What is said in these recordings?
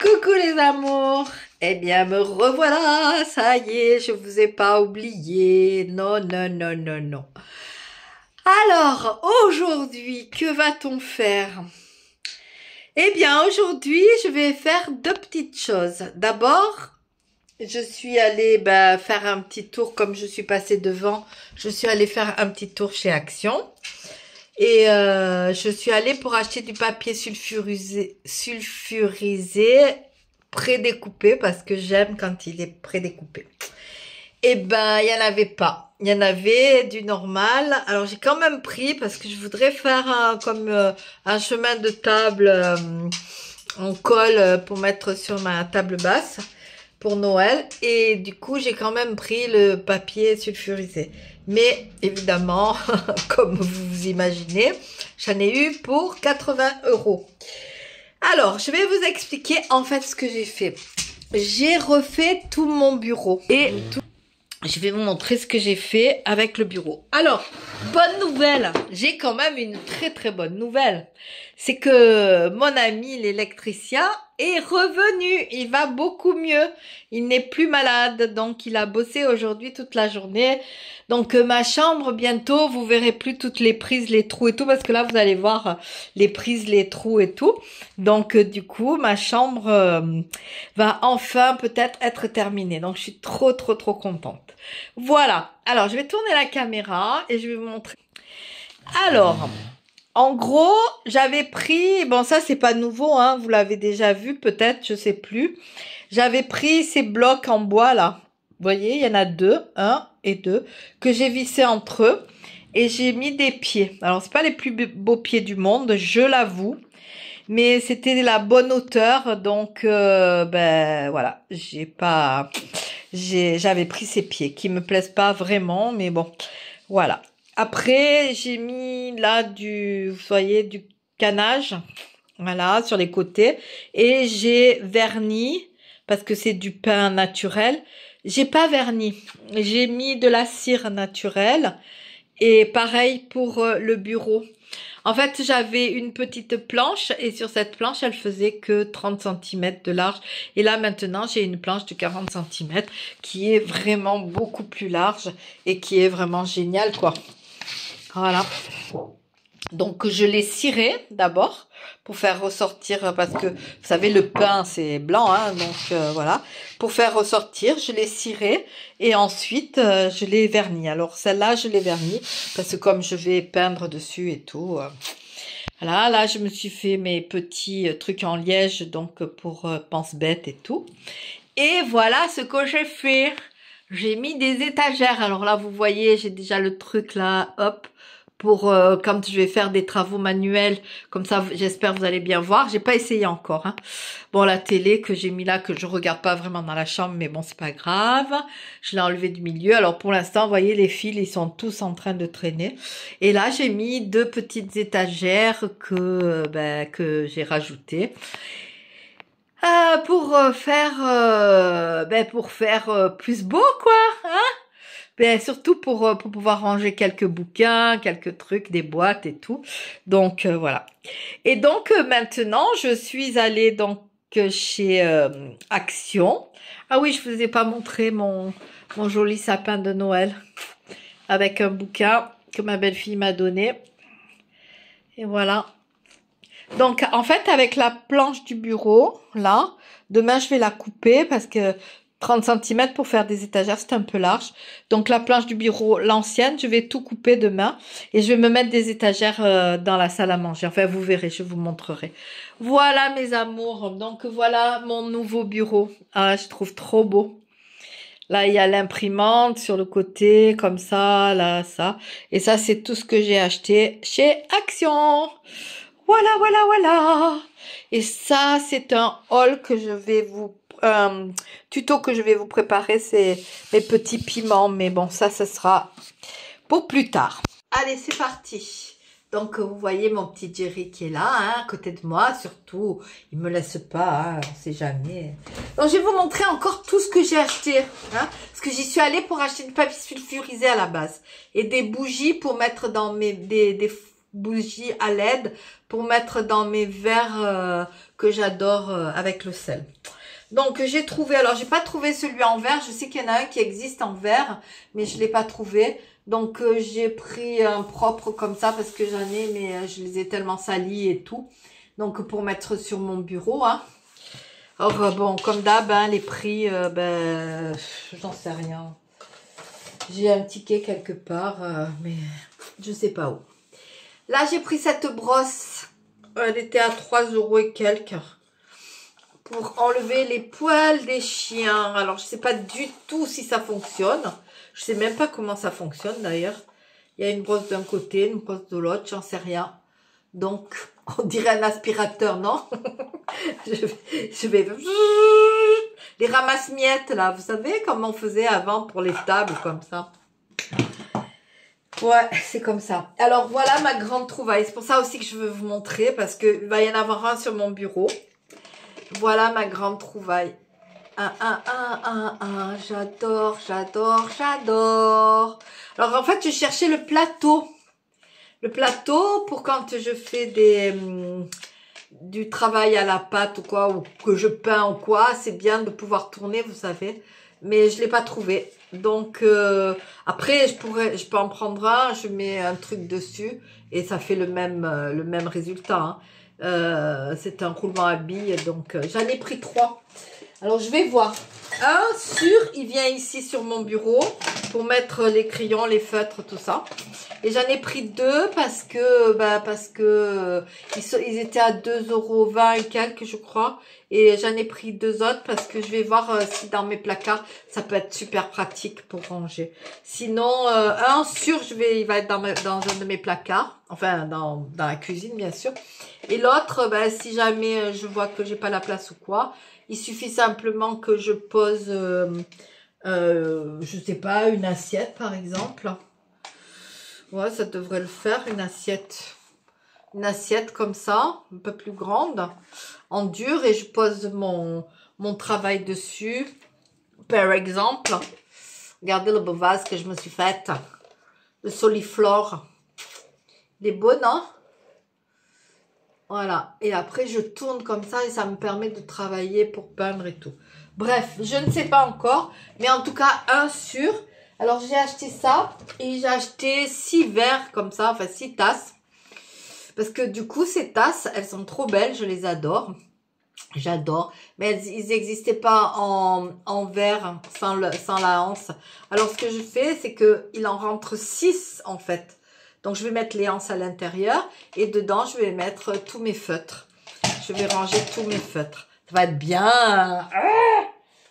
Coucou les amours. Eh bien me revoilà, ça y est, je vous ai pas oublié. Non, non, non, non, non. Alors, aujourd'hui, que va-t-on faire? Eh bien, aujourd'hui, je vais faire deux petites choses. D'abord, je suis allée faire un petit tour, comme je suis passée devant, je suis allée faire un petit tour chez Action. Et je suis allée pour acheter du papier sulfurisé prédécoupé parce que j'aime quand il est prédécoupé. Et ben, il n'y en avait pas. Il y en avait du normal. Alors, j'ai quand même pris parce que je voudrais faire un chemin de table en colle pour mettre sur ma table basse pour Noël. Et du coup, j'ai quand même pris le papier sulfurisé. Mais évidemment, comme vous vous imaginez, j'en ai eu pour 80 €. Alors, je vais vous expliquer en fait ce que j'ai fait. J'ai refait tout mon bureau et je vais vous montrer ce que j'ai fait avec le bureau. Alors, bonne nouvelle, j'ai quand même une très très bonne nouvelle. C'est que mon ami l'électricien est revenu, il va beaucoup mieux. Il n'est plus malade, donc il a bossé aujourd'hui toute la journée. Donc ma chambre, bientôt, vous verrez plus toutes les prises, les trous et tout, parce que là, vous allez voir les prises, les trous et tout. Donc du coup, ma chambre va enfin peut-être être terminée. Donc je suis trop contente. Voilà, alors je vais tourner la caméra et je vais vous montrer. Alors, en gros, j'avais pris, bon ça c'est pas nouveau, hein, vous l'avez déjà vu peut-être, je sais plus. J'avais pris ces blocs en bois là, vous voyez, il y en a deux, un et deux, que j'ai vissé entre eux et j'ai mis des pieds. Alors c'est pas les plus beaux pieds du monde, je l'avoue, mais c'était la bonne hauteur, donc voilà, j'avais pris ces pieds qui me plaisent pas vraiment, mais bon, voilà. Après, j'ai mis là vous voyez, du canage, voilà, sur les côtés. Et j'ai verni, parce que c'est du pain naturel. J'ai pas verni, j'ai mis de la cire naturelle. Et pareil pour le bureau. En fait, j'avais une petite planche et sur cette planche, elle faisait que 30 cm de large. Et là, maintenant, j'ai une planche de 40 cm qui est vraiment beaucoup plus large et qui est vraiment géniale, quoi. Voilà. Donc, je l'ai ciré d'abord pour faire ressortir, parce que, vous savez, le pain, c'est blanc, hein, donc voilà. Pour faire ressortir, je l'ai ciré et ensuite, je l'ai verni. Alors, celle-là, je l'ai verni parce que comme je vais peindre dessus et tout, voilà, là, je me suis fait mes petits trucs en liège, donc pour pense-bête et tout. Et voilà ce que j'ai fait. J'ai mis des étagères. Alors là, vous voyez, j'ai déjà le truc là, hop, pour quand je vais faire des travaux manuels. Comme ça, j'espère vous allez bien voir. J'ai pas essayé encore, hein. Bon, la télé que j'ai mis là, que je regarde pas vraiment dans la chambre, mais bon, c'est pas grave. Je l'ai enlevé du milieu. Alors pour l'instant, vous voyez, les fils, ils sont tous en train de traîner. Et là, j'ai mis deux petites étagères que j'ai rajoutées. Pour faire plus beau, quoi, hein. Surtout pour pouvoir ranger quelques bouquins, quelques trucs, des boîtes et tout. Donc voilà. Et donc maintenant, je suis allée donc chez Action. Ah oui, je vous ai pas montré mon joli sapin de Noël avec un bouquin que ma belle-fille m'a donné. Et voilà. Donc, en fait, avec la planche du bureau, là, demain, je vais la couper parce que 30 cm pour faire des étagères, c'est un peu large. Donc, la planche du bureau, l'ancienne, je vais tout couper demain et je vais me mettre des étagères dans la salle à manger. Enfin, vous verrez, je vous montrerai. Voilà, mes amours. Donc, voilà mon nouveau bureau. Ah, je trouve trop beau. Là, il y a l'imprimante sur le côté, comme ça, là, ça. Et ça, c'est tout ce que j'ai acheté chez Action. Voilà. Et ça, c'est un haul que je vais tuto que je vais vous préparer, c'est mes petits piments. Mais bon, ça sera pour plus tard. Allez, c'est parti. Donc, vous voyez mon petit Jerry qui est là, hein, à côté de moi. Surtout, il me laisse pas, hein, on sait jamais. Donc, je vais vous montrer encore tout ce que j'ai acheté. Hein, parce que j'y suis allée pour acheter du papier sulfurisé à la base. Et des bougies pour mettre dans bougie à LED pour mettre dans mes verres que j'adore avec le sel. Donc j'ai trouvé, alors j'ai pas trouvé celui en verre, je sais qu'il y en a un qui existe en verre, mais je l'ai pas trouvé. Donc j'ai pris un propre comme ça parce que j'en ai, mais je les ai tellement salis et tout. Donc pour mettre sur mon bureau, hein. Alors bon, comme d'hab, hein, les prix, ben, j'en sais rien. J'ai un ticket quelque part, mais je sais pas où. Là, j'ai pris cette brosse. Elle était à 3 € et quelques. Pour enlever les poils des chiens. Alors, je sais pas du tout si ça fonctionne. Je sais même pas comment ça fonctionne d'ailleurs. Il y a une brosse d'un côté, une brosse de l'autre, j'en sais rien. Donc, on dirait un aspirateur, non? je vais... Les ramasse-miettes, là. Vous savez comment on faisait avant pour les tables, comme ça? Ouais, c'est comme ça. Alors, voilà ma grande trouvaille. C'est pour ça aussi que je veux vous montrer, parce qu'il va y en avoir un sur mon bureau. Voilà ma grande trouvaille. J'adore, j'adore, j'adore. Alors, en fait, je cherchais le plateau. Le plateau pour quand je fais du travail à la pâte ou quoi, ou que je peins ou quoi, c'est bien de pouvoir tourner, vous savez. Mais je l'ai pas trouvé. Donc, après, je peux en prendre un, je mets un truc dessus et ça fait le même résultat, hein. C'est un roulement à billes, donc j'en ai pris 3. Alors, je vais voir. Un il vient ici sur mon bureau pour mettre les crayons, les feutres, tout ça. Et j'en ai pris 2 parce que ils étaient à 2,20 € et quelques, je crois. Et j'en ai pris 2 autres parce que je vais voir si dans mes placards, ça peut être super pratique pour ranger. Sinon, il va être dans un de mes placards. Enfin, dans la cuisine, bien sûr. Et l'autre, si jamais je vois que j'ai pas la place ou quoi, il suffit simplement que je pose, je sais pas, une assiette par exemple. Ouais, ça devrait le faire, une assiette. Une assiette comme ça, un peu plus grande, en dur, et je pose mon travail dessus. Par exemple, regardez le beau vase que je me suis fait. Le Soliflore. Il est beau, non? Voilà. Et après, je tourne comme ça et ça me permet de travailler pour peindre et tout. Bref, je ne sais pas encore. Mais en tout cas, un sûr. Alors, j'ai acheté ça. Et j'ai acheté 6 verres comme ça. Enfin, 6 tasses. Parce que du coup, ces tasses, elles sont trop belles. Je les adore. J'adore. Mais ils n'existaient pas en verre sans la anse. Alors, ce que je fais, c'est qu'il en rentre 6 en fait. Donc, je vais mettre les anses à l'intérieur et dedans, je vais mettre tous mes feutres. Je vais ranger tous mes feutres. Ça va être bien. Ça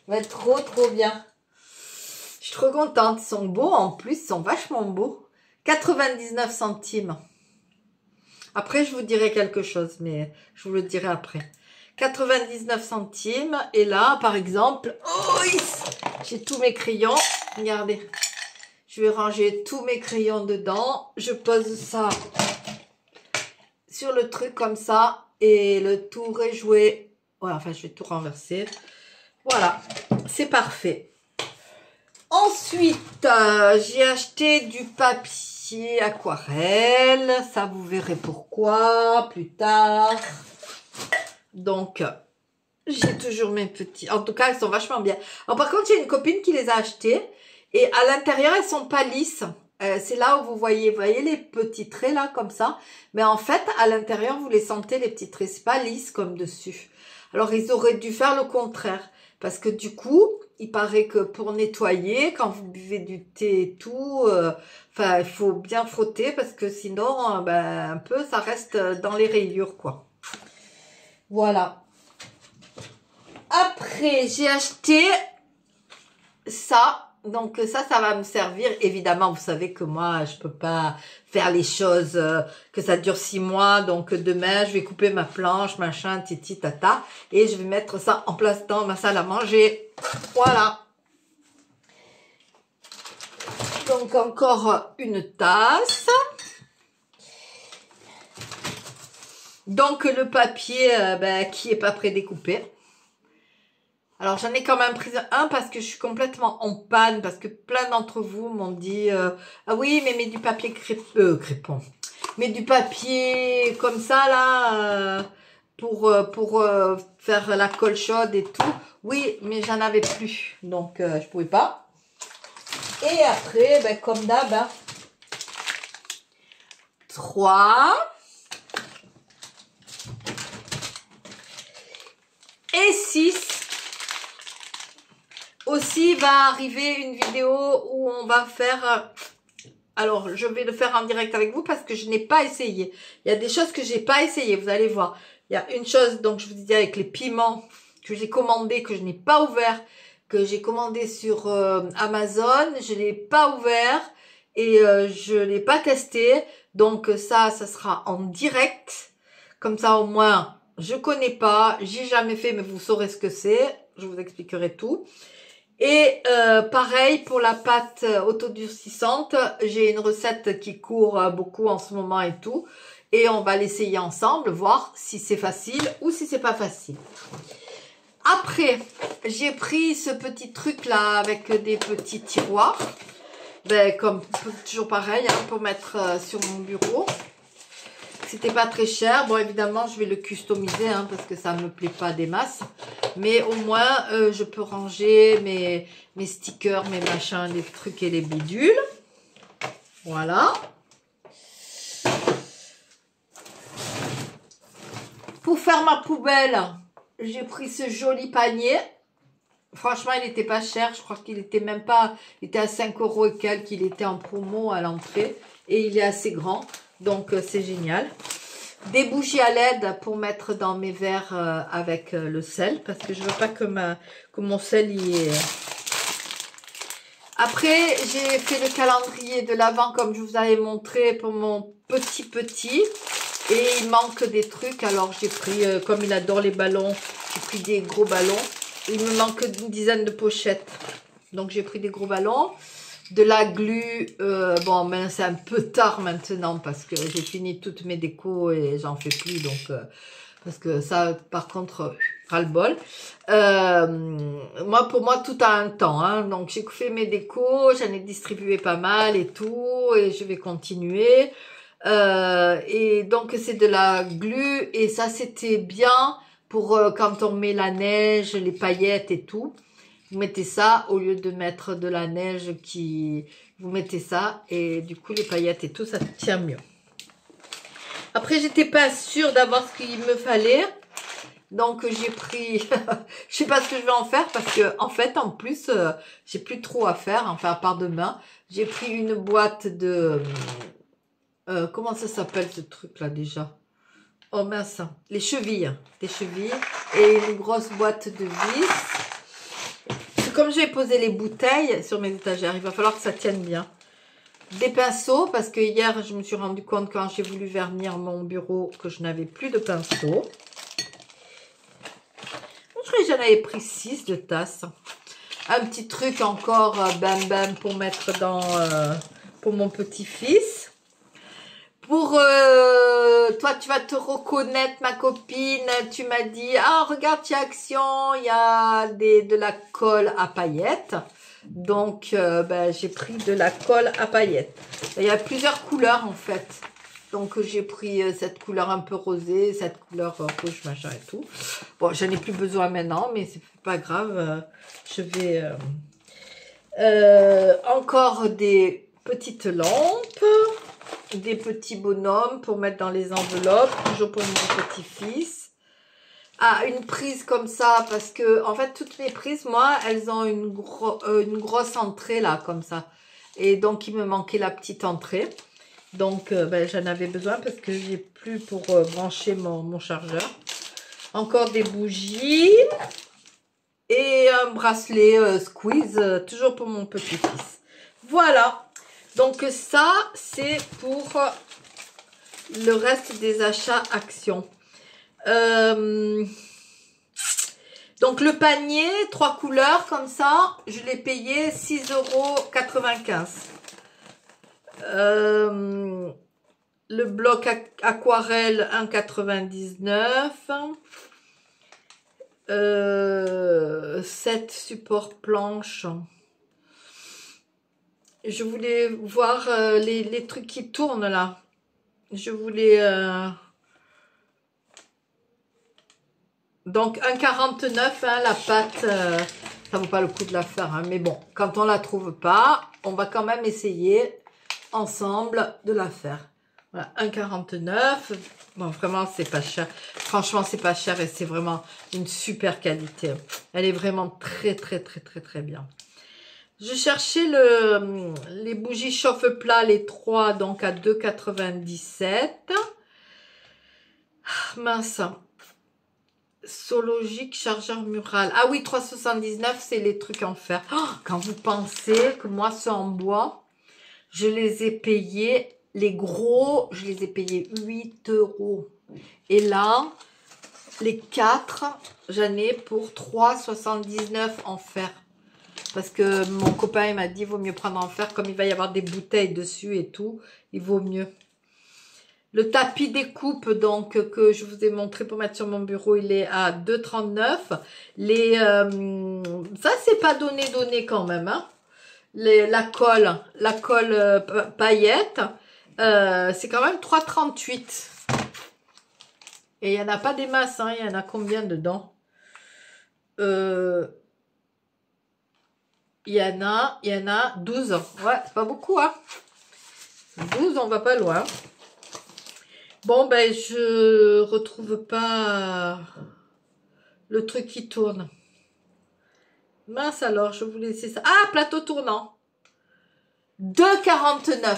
va être trop, trop bien. Je suis trop contente. Ils sont beaux en plus. Ils sont vachement beaux. 99 centimes. Après, je vous dirai quelque chose, mais je vous le dirai après. 99 centimes. Et là, par exemple, j'ai tous mes crayons. Regardez. Je vais ranger tous mes crayons dedans. Je pose ça sur le truc comme ça. Et le tour est joué. Ouais, enfin, je vais tout renverser. Voilà, c'est parfait. Ensuite, j'ai acheté du papier aquarelle. Ça, vous verrez pourquoi plus tard. Donc, j'ai toujours mes petits. En tout cas, elles sont vachement bien. Alors, par contre, j'ai une copine qui les a achetés. Et à l'intérieur, elles sont pas lisses. C'est là où vous voyez les petits traits là, comme ça. Mais en fait, à l'intérieur, vous les sentez, les petits traits. C'est pas lisse comme dessus. Alors, ils auraient dû faire le contraire. Parce que du coup, il paraît que pour nettoyer, quand vous buvez du thé et tout, enfin, il faut bien frotter parce que sinon, un peu, ça reste dans les rayures, quoi. Voilà. Après, j'ai acheté ça. Donc ça va me servir. Évidemment, vous savez que moi, je peux pas faire les choses, que ça dure 6 mois. Donc demain, je vais couper ma planche, machin, titi, tata. Et je vais mettre ça en place dans ma salle à manger. Voilà. Donc encore une tasse. Donc le papier qui est pas prédécoupé. Alors, j'en ai quand même pris un parce que je suis complètement en panne, parce que plein d'entre vous m'ont dit « Ah oui, mais mets du papier crépon. Mais du papier comme ça, là, pour faire la colle chaude et tout. Oui, mais j'en avais plus. Donc, je pouvais pas. Et après, ben, comme d'hab, hein, 3. Et 6. Aussi va arriver une vidéo où on va faire... Alors, je vais le faire en direct avec vous parce que je n'ai pas essayé. Il y a des choses que j'ai pas essayé, vous allez voir. Il y a une chose, donc je vous dis avec les piments que j'ai commandé, que je n'ai pas ouvert, que j'ai commandé sur Amazon. Je l'ai pas ouvert et je l'ai pas testé. Donc ça sera en direct. Comme ça au moins, je connais pas, j'ai jamais fait, mais vous saurez ce que c'est. Je vous expliquerai tout. Et pareil pour la pâte autodurcissante, j'ai une recette qui court beaucoup en ce moment et tout. Et on va l'essayer ensemble, voir si c'est facile ou si c'est pas facile. Après, j'ai pris ce petit truc là avec des petits tiroirs. Ben, comme toujours pareil, hein, pour mettre sur mon bureau. C'était pas très cher. Bon, évidemment, je vais le customiser hein, parce que ça me plaît pas des masses. Mais au moins, je peux ranger mes stickers, mes machins, les trucs et les bidules. Voilà. Pour faire ma poubelle, j'ai pris ce joli panier. Franchement, il n'était pas cher. Je crois qu'il était même pas... Il était à 5 € et quelques. Il était en promo à l'entrée. Et il est assez grand. Donc, c'est génial. Des bougies à LED pour mettre dans mes verres avec le sel. Parce que je veux pas que mon sel y est... Après, j'ai fait le calendrier de l'Avent comme je vous avais montré pour mon petit. Et il manque des trucs. Alors, j'ai pris, comme il adore les ballons, j'ai pris des gros ballons. Il me manque une dizaine de pochettes. Donc, j'ai pris des gros ballons. De la glu. Bon, mais c'est un peu tard maintenant parce que j'ai fini toutes mes décos et j'en fais plus. Donc, parce que ça, par contre, ras-le-bol. Pour moi, tout a un temps. Hein. Donc, j'ai fait mes décos. J'en ai distribué pas mal et tout. Et je vais continuer. Et donc, c'est de la glu. Et ça, c'était bien pour quand on met la neige, les paillettes et tout. Vous mettez ça au lieu de mettre de la neige vous mettez ça et du coup les paillettes et tout ça tient mieux. Après j'étais pas sûre d'avoir ce qu'il me fallait. Donc j'ai pris je sais pas ce que je vais en faire parce que en fait en plus j'ai plus trop à faire enfin à part demain. J'ai pris une boîte de comment ça s'appelle ce truc là déjà? Oh mince, les chevilles, des chevilles et une grosse boîte de vis. Comme j'ai posé les bouteilles sur mes étagères, il va falloir que ça tienne bien. Des pinceaux, parce que hier, je me suis rendu compte quand j'ai voulu vernir mon bureau que je n'avais plus de pinceaux. Je crois que j'en avais pris 6 de tasses. Un petit truc encore, bam bam, pour mettre dans... pour mon petit-fils. Pour toi, tu vas te reconnaître, ma copine. Tu m'as dit, ah, regarde, il y a Action, il y a de la colle à paillettes. Donc, j'ai pris de la colle à paillettes. Il y a plusieurs couleurs, en fait. Donc, j'ai pris cette couleur un peu rosée, cette couleur rouge, machin et tout. Bon, j'en ai plus besoin maintenant, mais c'est pas grave. Je vais... encore des petites lampes. Des petits bonhommes pour mettre dans les enveloppes, toujours pour mon petit-fils. Ah, une prise comme ça, parce que, en fait, toutes mes prises, moi, elles ont une grosse entrée, là, comme ça. Et donc, il me manquait la petite entrée. Donc, j'en avais besoin parce que j'ai plus pour brancher mon chargeur. Encore des bougies. Et un bracelet squeeze, toujours pour mon petit-fils. Voilà. Donc ça, c'est pour le reste des achats Action. Donc le panier, 3 couleurs comme ça, je l'ai payé 6,95 €. Le bloc aquarelle 1,99 €. 7 supports planches. Je voulais voir les trucs qui tournent là. Je voulais... Donc, 1,49 hein, la pâte, ça vaut pas le coup de la faire. Hein, mais bon, quand on la trouve pas, on va quand même essayer ensemble de la faire. Voilà, 1,49. Bon, vraiment, c'est pas cher. Franchement, c'est pas cher et c'est vraiment une super qualité. Elle est vraiment très, très, très, très, très bien. Je cherchais les bougies chauffe-plat, les 3, donc à 2,97. Mince. Sologique, chargeur mural. Ah oui, 3,79, c'est les trucs en fer. Oh, quand vous pensez que moi, ceux en bois, je les ai payés, les gros, je les ai payés 8 €. Et là, les 4, j'en ai pour 3,79 en fer. Parce que mon copain, il m'a dit, il vaut mieux prendre en fer, comme il va y avoir des bouteilles dessus et tout, il vaut mieux. Le tapis découpe, donc, que je vous ai montré pour mettre sur mon bureau, il est à 2,39. Ça, c'est pas donné quand même, hein. La colle paillette, c'est quand même 3,38. Et il n'y en a pas des masses, hein. Il y en a combien dedans? Il y en a 12. Ouais, c'est pas beaucoup, hein. 12, on va pas loin. Bon, ben, je retrouve pas le truc qui tourne. Mince alors, je voulais laisser ça. Ah, plateau tournant. 2,49.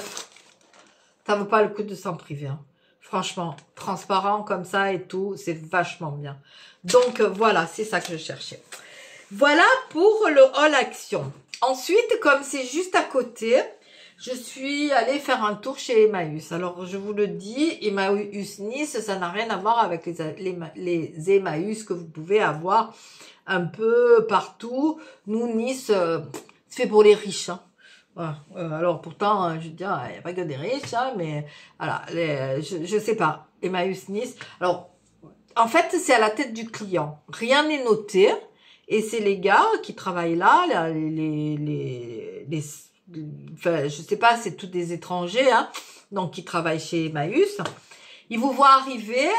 Ça vaut pas le coup de s'en priver. Hein. Franchement, transparent comme ça et tout, c'est vachement bien. Donc, voilà, c'est ça que je cherchais. Voilà pour le haul action. Ensuite, comme c'est juste à côté, je suis allée faire un tour chez Emmaüs. Alors, je vous le dis, Emmaüs Nice, ça n'a rien à voir avec les Emmaüs que vous pouvez avoir un peu partout. Nous, Nice, c'est fait pour les riches. Hein. Voilà. Alors, pourtant, je veux dire, il n'y a pas que des riches, hein, mais voilà, je sais pas. Emmaüs Nice. Alors, en fait, c'est à la tête du client. Rien n'est noté. Et c'est les gars qui travaillent là, enfin, je sais pas, c'est tous des étrangers, hein, donc qui travaillent chez Emmaüs. Ils vous voient arriver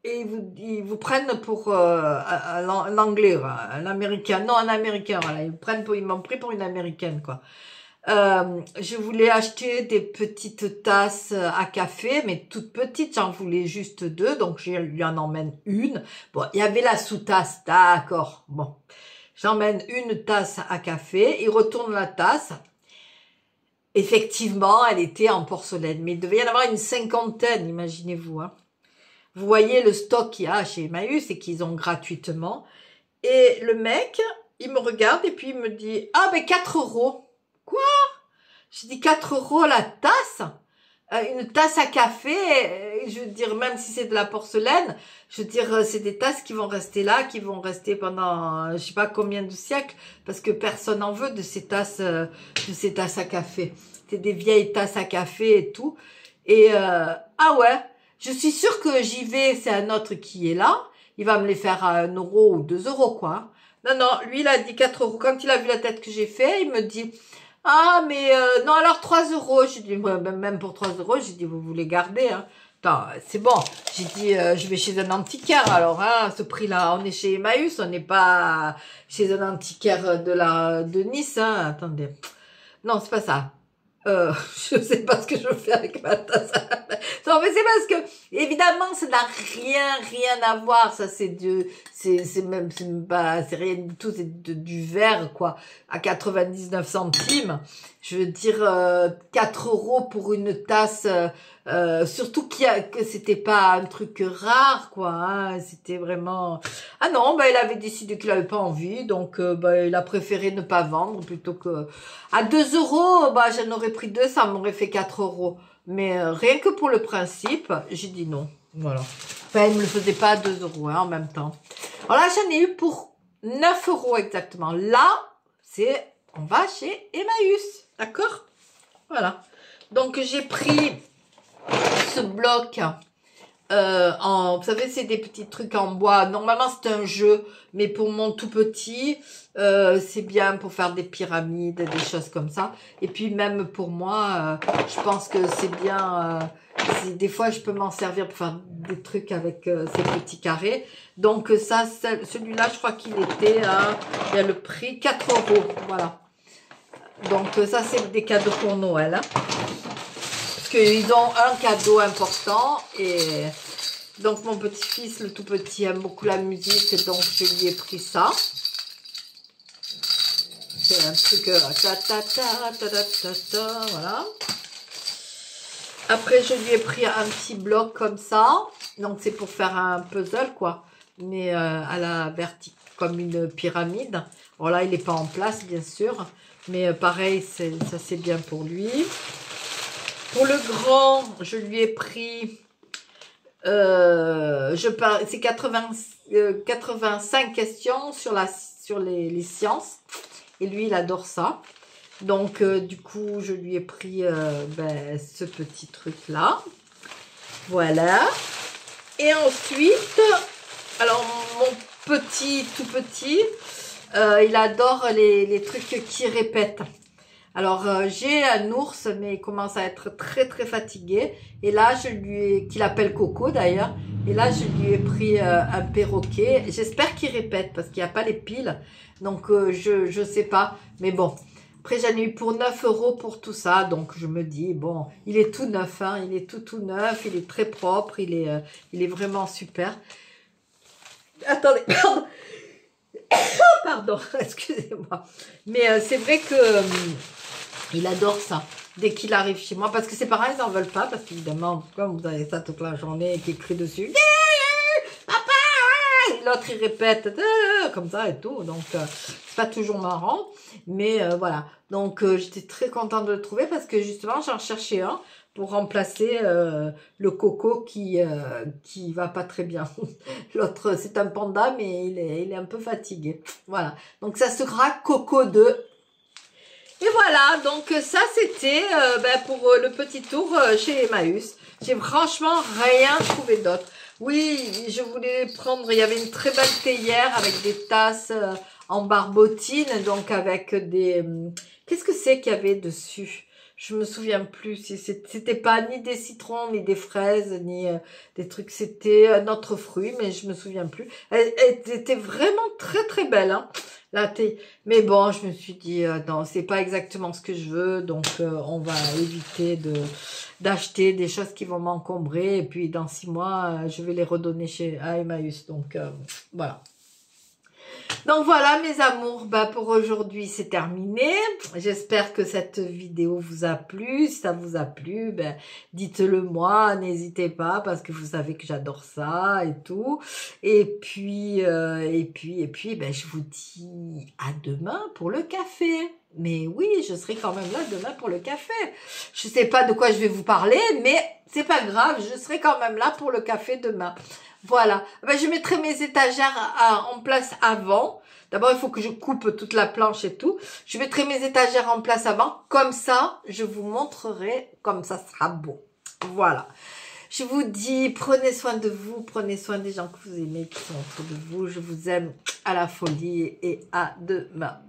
et ils vous prennent pour un anglais, un américain, non un américain, voilà, ils m'ont pris pour une américaine, quoi. Je voulais acheter des petites tasses à café, mais toutes petites, j'en voulais juste 2, donc je lui en emmène une. Bon, il y avait la sous-tasse, d'accord, bon. J'emmène une tasse à café, il retourne la tasse. Effectivement, elle était en porcelaine, mais il devait y en avoir une 50aine, imaginez-vous. Hein. Vous voyez le stock qu'il y a chez Emmaüs et qu'ils ont gratuitement. Et le mec, il me regarde et puis il me dit « Ah, mais 4 €. Quoi? Je dis 4 € la tasse? Une tasse à café, je veux dire, même si c'est de la porcelaine, je veux dire, c'est des tasses qui vont rester là, qui vont rester pendant, je sais pas combien de siècles, parce que personne n'en veut de ces tasses à café. C'est des vieilles tasses à café et tout. Et, ah ouais, je suis sûre que j'y vais, c'est un autre qui est là, il va me les faire à 1 € ou 2 €, quoi. Non, non, lui, il a dit 4 €. Quand il a vu la tête que j'ai fait, il me dit... Ah, mais non, alors 3 €. J'ai dit, même pour 3 €, j'ai dit, vous voulez garder, hein. Attends, c'est bon. J'ai dit, je vais chez un antiquaire, alors, hein, ce prix-là. On est chez Emmaüs, on n'est pas chez un antiquaire de Nice, hein. Attendez. Non, c'est pas ça. Je sais pas ce que je fais avec ma tasse. Non, mais c'est parce que, évidemment, ça n'a rien à voir. Ça, c'est même pas, c'est rien du tout. C'est du verre, quoi. À 99 centimes. Je veux dire, 4 € pour une tasse, surtout que c'était pas un truc rare, quoi, hein. C'était vraiment, ah non, bah, il avait décidé qu'il avait pas envie. Donc, bah, il a préféré ne pas vendre plutôt que, à 2 €, bah, j'en aurais pris 2, ça m'aurait fait 4 €. Mais rien que pour le principe, j'ai dit non. Voilà. Enfin, il me le faisait pas à 2 € hein, en même temps. Alors là, j'en ai eu pour 9 € exactement. Là, on va chez Emmaüs. D'accord? Voilà. Donc, j'ai pris ce bloc Vous savez, c'est des petits trucs en bois. Normalement, c'est un jeu, mais pour mon tout petit, c'est bien pour faire des pyramides, des choses comme ça. Et puis même pour moi, je pense que c'est bien. Des fois, je peux m'en servir pour faire des trucs avec ces petits carrés. Donc ça, celui-là, je crois qu'il était à, il y a le prix 4 €. Voilà. Donc ça, c'est des cadeaux pour Noël. Hein. Parce qu'ils ont un cadeau important et donc mon petit-fils, le tout petit, aime beaucoup la musique et donc je lui ai pris ça. C'est un truc voilà. Après je lui ai pris un petit bloc comme ça. Donc c'est pour faire un puzzle quoi. Mais à la verticale comme une pyramide. Bon là il n'est pas en place bien sûr. Mais pareil, ça c'est bien pour lui. Pour le grand, je lui ai pris, c'est 85 questions sur les sciences. Et lui, il adore ça. Donc, du coup, je lui ai pris ce petit truc-là. Voilà. Et ensuite, alors, mon petit, tout petit, il adore les trucs qui répètent. Alors, j'ai un ours, mais il commence à être très, très fatigué. Et là, qu'il appelle Coco d'ailleurs. Et là, je lui ai pris un perroquet. J'espère qu'il répète parce qu'il n'y a pas les piles. Donc, je sais pas. Mais bon, après, j'en ai eu pour 9 € pour tout ça. Donc, je me dis, bon, il est tout neuf. Hein, il est tout neuf. Il est très propre. Il est vraiment super. Attendez, pardon, excusez-moi. Mais c'est vrai que... il adore ça, dès qu'il arrive chez moi. Parce que ses parents, ils n'en veulent pas. Parce qu'évidemment, comme vous avez ça toute la journée et qu'il crie dessus. Papa! Et l'autre, il répète comme ça et tout. Donc, c'est pas toujours marrant. Mais voilà. Donc, j'étais très contente de le trouver. Parce que justement, j'en cherchais un pour remplacer le Coco qui va pas très bien. L'autre, c'est un panda, mais il est un peu fatigué. Voilà. Donc, ça sera Coco 2. Et voilà, donc ça c'était pour le petit tour chez Emmaüs. J'ai franchement rien trouvé d'autre. Oui, je voulais prendre, il y avait une très belle théière avec des tasses en barbotine, donc avec des... Qu'est-ce que c'est qu'il y avait dessus? Je me souviens plus. C'était pas ni des citrons, ni des fraises, ni des trucs. C'était un autre fruit, mais je me souviens plus. Elle était vraiment très très belle, hein. La thé. Mais bon, je me suis dit, non, c'est pas exactement ce que je veux, donc on va éviter d'acheter des choses qui vont m'encombrer, et puis dans 6 mois, je vais les redonner à Emmaüs, donc voilà. Donc voilà mes amours, pour aujourd'hui c'est terminé. J'espère que cette vidéo vous a plu. Si ça vous a plu, dites-le moi, n'hésitez pas parce que vous savez que j'adore ça et tout. Et puis je vous dis à demain pour le café. Mais oui, je serai quand même là demain pour le café. Je sais pas de quoi je vais vous parler, mais c'est pas grave, je serai quand même là pour le café demain. Voilà, je mettrai mes étagères en place avant. D'abord, il faut que je coupe toute la planche et tout. Je mettrai mes étagères en place avant. Comme ça, je vous montrerai comme ça sera beau. Voilà. Je vous dis, prenez soin de vous, prenez soin des gens que vous aimez, qui sont autour de vous. Je vous aime à la folie et à demain.